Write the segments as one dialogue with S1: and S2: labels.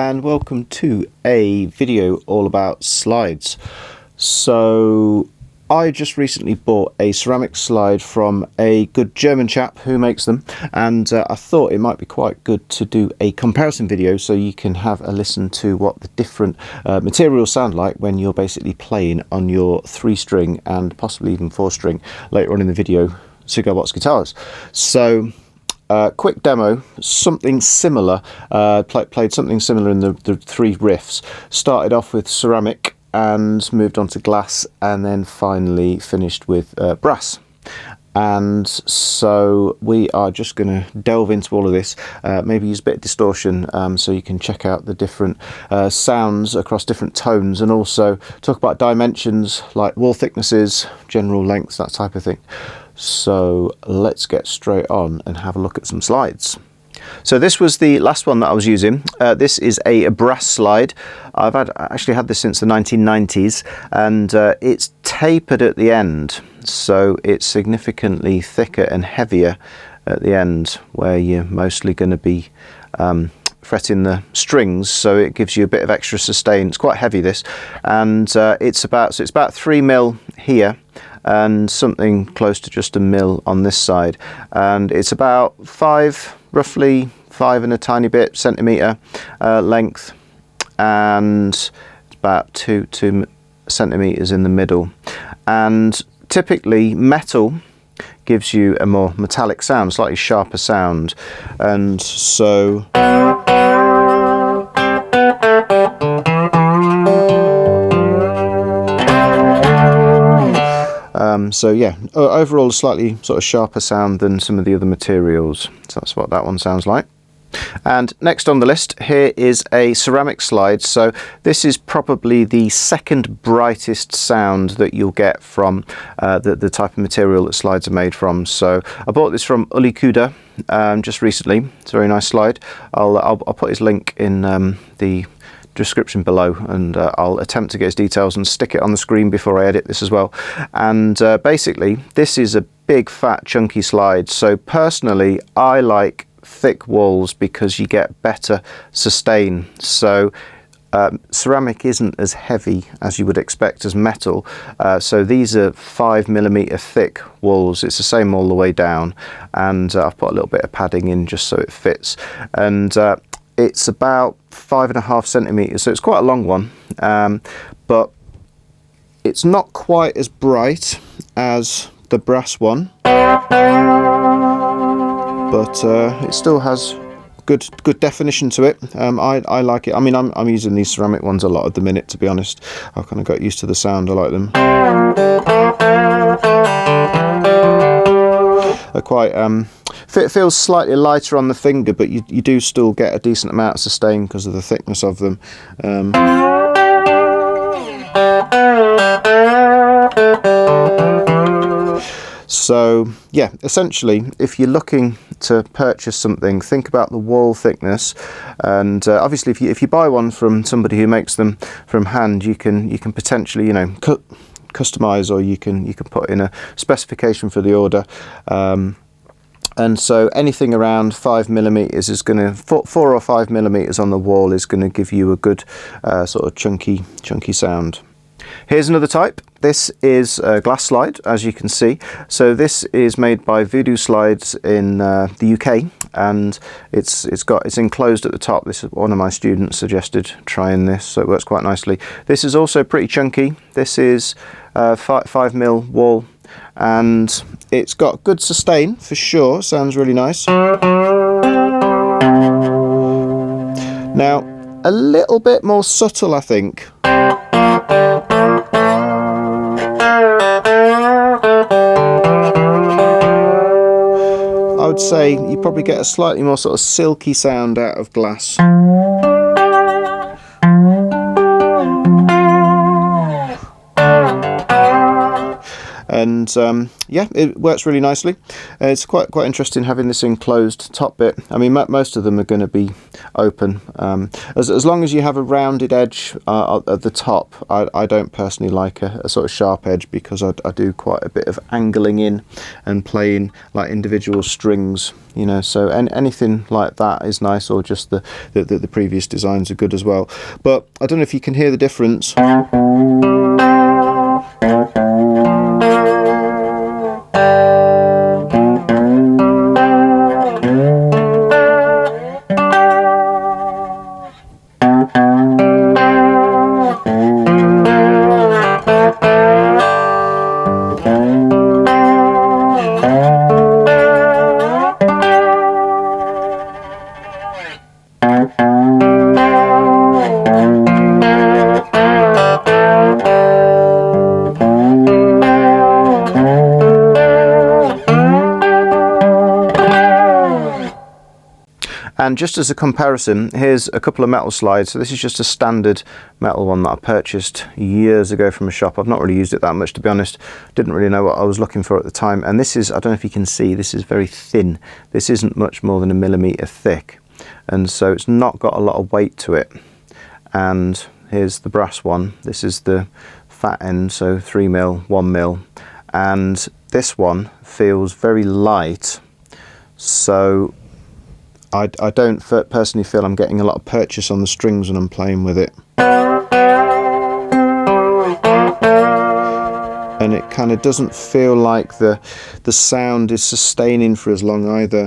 S1: and welcome to a video all about slides. So I just recently bought a ceramic slide from a good German chap who makes them, and I thought it might be quite good to do a comparison video so you can have a listen to what the different materials sound like when you're basically playing on your 3-string and possibly even 4-string later on in the video Cigar guitars. So quick demo, something similar, played something similar in the 3 riffs. Started off with ceramic and moved on to glass, and then finally finished with brass. And so we are just going to delve into all of this, maybe use a bit of distortion so you can check out the different sounds across different tones, and also talk about dimensions like wall thicknesses, general lengths, that type of thing. So let's get straight on and have a look at some slides. So this was the last one that I was using. This is a brass slide. I've actually had this since the 1990s, and it's tapered at the end, so it's significantly thicker and heavier at the end, where you're mostly going to be fretting the strings, so it gives you a bit of extra sustain. It's quite heavy, this, and it's about 3 mil here and something close to just a mil on this side, and it's about roughly 5 and a tiny bit centimeter length, and it's about 2 centimeters in the middle. And typically metal gives you a more metallic sound, slightly sharper sound, and so so yeah, overall a slightly sort of sharper sound than some of the other materials. So that's what that one sounds like. And next on the list here is a ceramic slide. So this is probably the second brightest sound that you'll get from the type of material that slides are made from. So I bought this from Kuder just recently. It's a very nice slide. I'll put his link in the description below, and I'll attempt to get his details and stick it on the screen before I edit this as well. And basically this is a big fat chunky slide. So personally I like thick walls because you get better sustain. So ceramic isn't as heavy as you would expect as metal, so these are 5mm thick walls. It's the same all the way down, and I've put a little bit of padding in just so it fits, and it's about 5.5 centimeters, so it's quite a long one, but it's not quite as bright as the brass one, but it still has good definition to it. I like it. I mean, I'm using these ceramic ones a lot at the minute, to be honest. I've kind of got used to the sound. I like them. They're quite it feels slightly lighter on the finger, but you do still get a decent amount of sustain because of the thickness of them. So yeah, essentially if you're looking to purchase something, think about the wall thickness, and obviously if you buy one from somebody who makes them from hand, you can potentially, you know, customize, or you can put in a specification for the order. And so anything around 5mm is going to 4 or 5mm on the wall is going to give you a good sort of chunky sound. Here's another type. This is a glass slide, as you can see. So this is made by Voodoo slides in the UK, and it's enclosed at the top. This is one of my students suggested trying this, so it works quite nicely. This is also pretty chunky. This is 5mm wall, and it's got good sustain for sure. Sounds really nice. Now a little bit more subtle, I think. I would say you probably get a slightly more sort of silky sound out of glass. and yeah, it works really nicely. It's quite interesting having this enclosed top bit. I mean, most of them are going to be open, as long as you have a rounded edge at the top. I don't personally like a sort of sharp edge, because I do quite a bit of angling in and playing like individual strings, you know, so anything like that is nice, or just the previous designs are good as well. But I don't know if you can hear the difference. And just as a comparison, here's a couple of metal slides. So this is just a standard metal one that I purchased years ago from a shop. I've not really used it that much, to be honest. Didn't really know what I was looking for at the time. And this is, I don't know if you can see, this is very thin. This isn't much more than 1 millimeter thick. And so it's not got a lot of weight to it. And here's the brass one. This is the fat end, so 3mm, 1mm. And this one feels very light. So I don't personally feel I'm getting a lot of purchase on the strings when I'm playing with it. And it kind of doesn't feel like the sound is sustaining for as long either.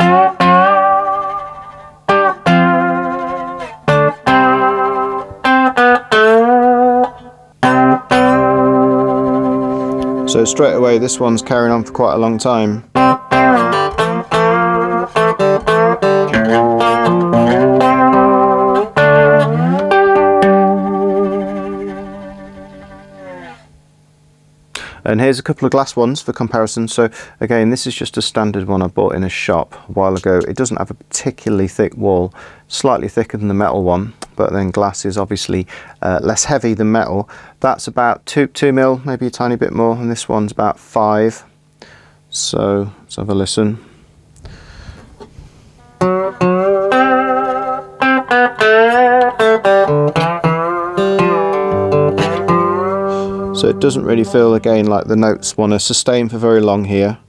S1: So straight away this one's carrying on for quite a long time. And here's a couple of glass ones for comparison. So again, this is just a standard one I bought in a shop a while ago. It doesn't have a particularly thick wall, slightly thicker than the metal one, but then glass is obviously less heavy than metal. That's about 2mm, maybe a tiny bit more, and this one's about 5. So let's have a listen. So it doesn't really feel, again, like the notes want to sustain for very long here.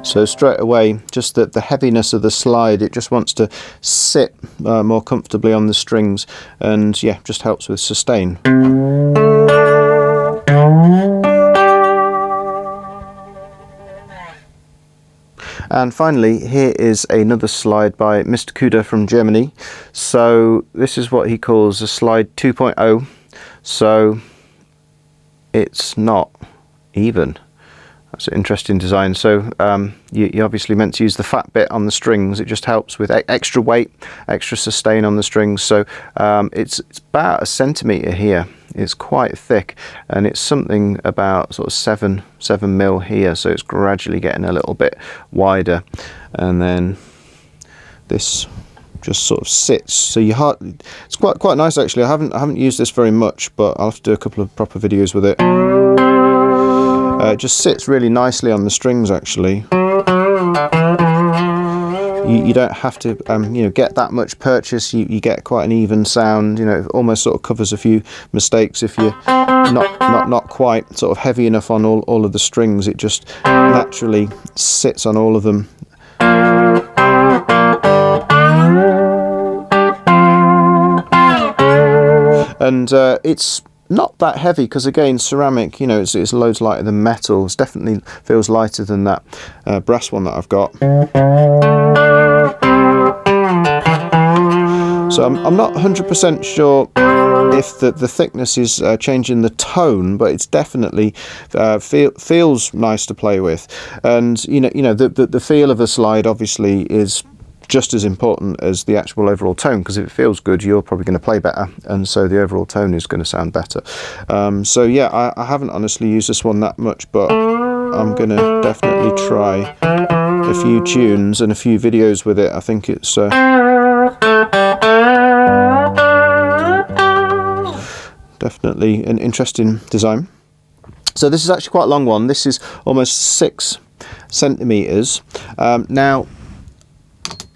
S1: So straight away, just the heaviness of the slide, it just wants to sit more comfortably on the strings, and yeah, just helps with sustain. And finally, here is another slide by Mr. Kuder from Germany. So this is what he calls a slide 2.0. So it's not even. That's an interesting design. So you obviously meant to use the fat bit on the strings. It just helps with extra weight, extra sustain on the strings. So it's about 1 centimeter here. It's quite thick, and it's something about sort of 7mm here. So it's gradually getting a little bit wider, and then this just sort of sits. So it's quite nice actually. I haven't used this very much, but I'll have to do a couple of proper videos with it. It just sits really nicely on the strings actually. You don't have to you know, get that much purchase. You get quite an even sound. You know, it almost sort of covers a few mistakes if you're not quite sort of heavy enough on all of the strings. It just naturally sits on all of them. And it's not that heavy, because again, ceramic, you know, it's loads lighter than metal. It definitely feels lighter than that brass one that I've got. So I'm not 100% sure if the thickness is changing the tone, but it's definitely feels nice to play with. And you know the feel of a slide obviously is just as important as the actual overall tone, because if it feels good, you're probably going to play better, and so the overall tone is going to sound better. So yeah, I haven't honestly used this one that much, but I'm going to definitely try a few tunes and a few videos with it. I think it's definitely an interesting design. So this is actually quite a long one. This is almost 6 centimeters. Now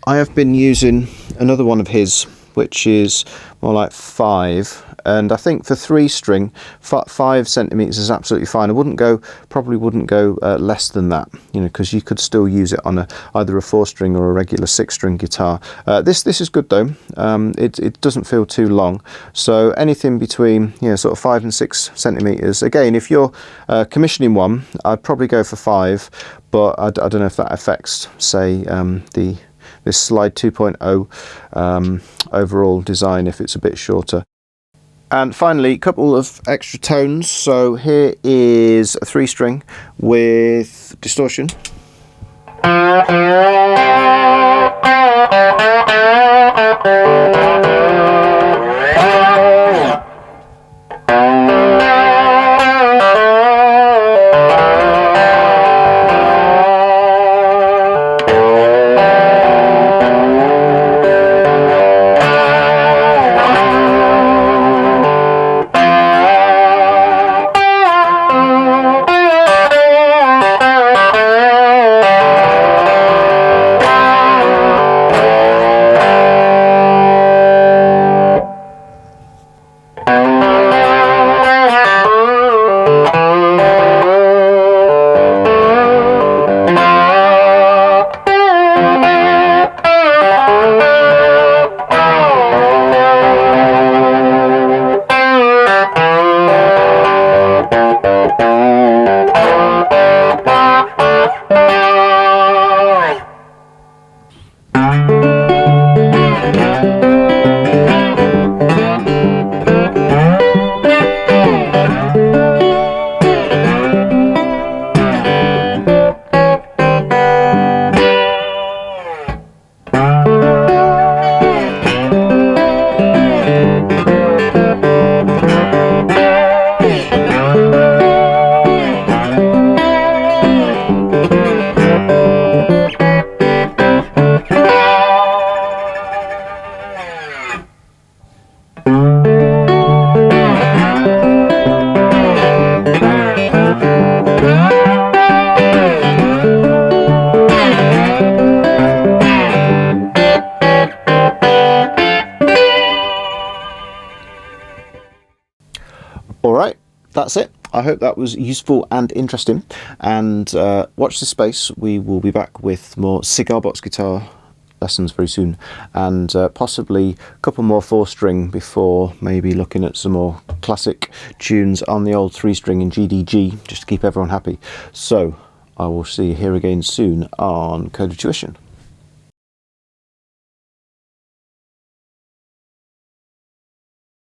S1: I have been using another one of his, which is more like 5, and I think for 3 string 5 centimeters is absolutely fine. I probably wouldn't go less than that, you know, because you could still use it on either a 4 string or a regular 6 string guitar. This is good though. It doesn't feel too long, so anything between, you know, sort of 5 and 6 centimeters. Again, if you're commissioning one, I'd probably go for 5, but I don't know if that affects, say, this Slide 2.0 overall design if it's a bit shorter. And finally, a couple of extra tones. So here is a 3 string with distortion. Alright, that's it. I hope that was useful and interesting, and watch this space. We will be back with more cigar box guitar lessons very soon, and possibly a couple more 4 string before maybe looking at some more classic tunes on the old 3 string in GDG, just to keep everyone happy. So I will see you here again soon on Kuder Tuition.